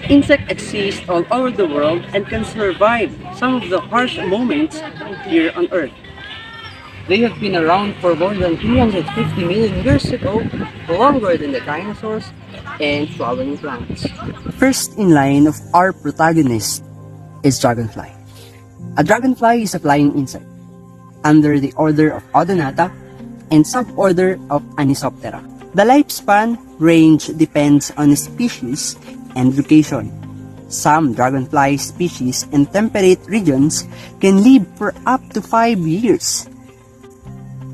Insects exist all over the world and can survive some of the harsh moments here on Earth. They have been around for more than 350 million years ago, longer than the dinosaurs and flowering plants. First in line of our protagonist is dragonfly. A dragonfly is a flying insect under the order of Odonata and suborder of Anisoptera. The lifespan range depends on the species and location. Some dragonfly species in temperate regions can live for up to 5 years.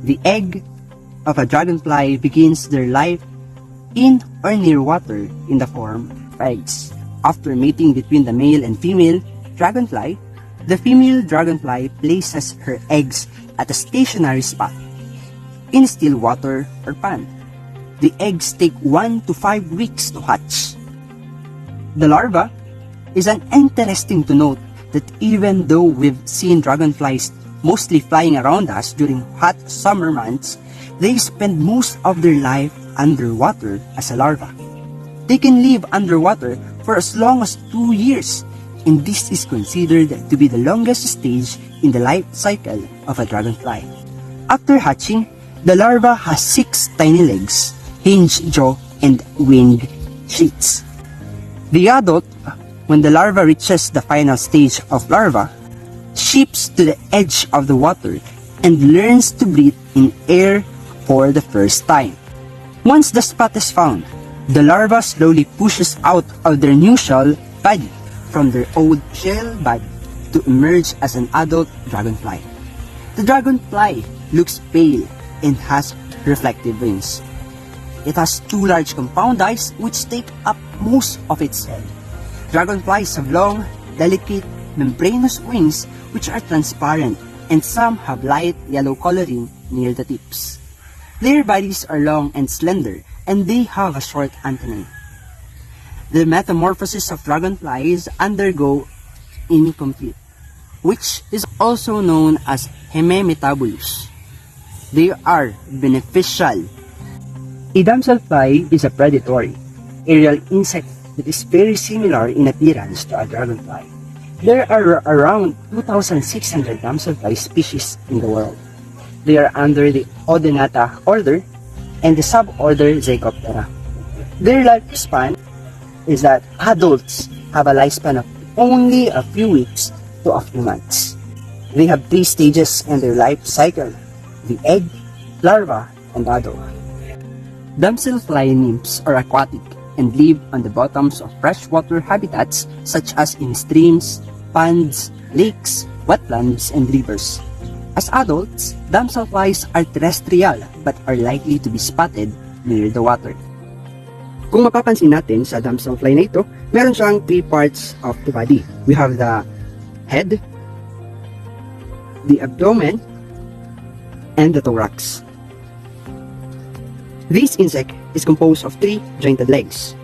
The egg of a dragonfly begins their life in or near water in the form of eggs. After mating between the male and female dragonfly, the female dragonfly places her eggs at a stationary spot in still water or pond. The eggs take 1 to 5 weeks to hatch. The larva is an interesting to note that even though we've seen dragonflies mostly flying around us during hot summer months, they spend most of their life underwater as a larva. They can live underwater for as long as 2 years, and this is considered to be the longest stage in the life cycle of a dragonfly. After hatching, the larva has 6 tiny legs, hinged jaw, and wing sheaths. The adult, when the larva reaches the final stage of larva, shifts to the edge of the water and learns to breathe in air for the first time. Once the spot is found, the larva slowly pushes out of their new shell body from their old shell body to emerge as an adult dragonfly. The dragonfly looks pale and has reflective wings. It has 2 large compound eyes which take up most of its head. Dragonflies have long, delicate, membranous wings which are transparent, and some have light yellow coloring near the tips. Their bodies are long and slender, and they have a short antennae. The metamorphosis of dragonflies undergo incomplete, which is also known as hemimetabolous. They are beneficial. A damselfly is a predatory, aerial insect that is very similar in appearance to a dragonfly. There are around 2,600 damselfly species in the world. They are under the Odonata order and the suborder Zygoptera. Their lifespan is that adults have a lifespan of only a few weeks to a few months. They have 3 stages in their life cycle: the egg, larva, and adult. Damselfly nymphs are aquatic and live on the bottoms of freshwater habitats such as in streams, ponds, lakes, wetlands, and rivers. As adults, damselflies are terrestrial but are likely to be spotted near the water. Kung mapapansin natin sa damselfly na ito, meron siyang 3 parts of the body. We have the head, the abdomen, and the thorax. This insect is composed of 3 jointed legs.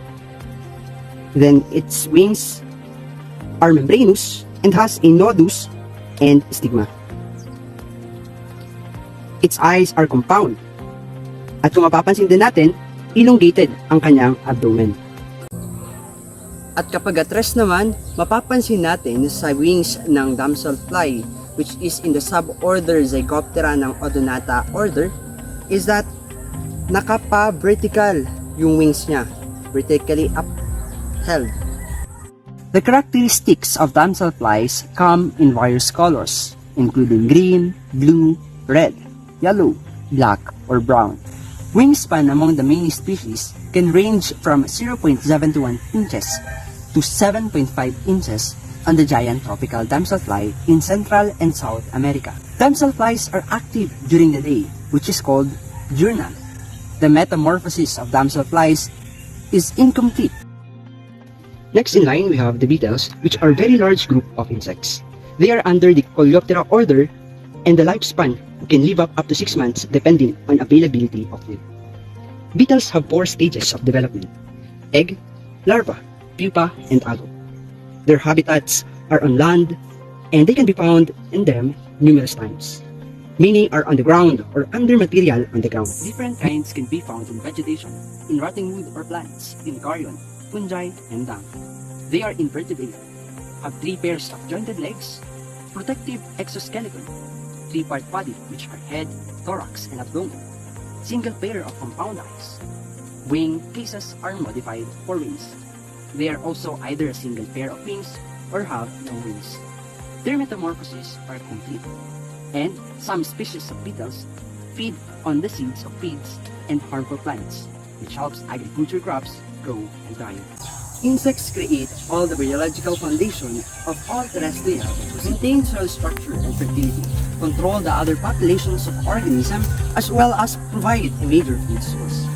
Then its wings are membranous and has a nodus and stigma. Its eyes are compound. At kung mapapansin din natin, elongated ang kanyang abdomen. At kapag at-rest naman, mapapansin natin sa wings ng damselfly, which is in the suborder Zygoptera ng Odonata order, is that nakapa-vertical yung wings niya, vertically upheld. The characteristics of damselflies come in various colors, including green, blue, red, yellow, black, or brown. Wingspan among the many species can range from 0.71 inches to 7.5 inches on the giant tropical damselfly in Central and South America. Damselflies are active during the day, which is called diurnal. The metamorphosis of damselflies is incomplete. Next in line, we have the beetles, which are a very large group of insects. They are under the Coleoptera order, and the lifespan can live up to 6 months depending on availability of food. Beetles have 4 stages of development: egg, larva, pupa, and adult. Their habitats are on land, and they can be found in them numerous times. Many are on the ground or under material on the ground. Different kinds can be found in vegetation, in rotting wood or plants, in carrion, fungi, and dung. They are invertebrate, have 3 pairs of jointed legs, protective exoskeleton, 3-part body which are head, thorax, and abdomen, single pair of compound eyes. Wing cases are modified for wings. They are also either a single pair of wings or have no wings. Their metamorphoses are complete, and some species of beetles feed on the seeds of weeds and harmful plants, which helps agriculture crops grow and thrive. Insects create all the biological foundation of all terrestrial to maintain soil structure and fertility, control the other populations of organisms, as well as provide a major food source.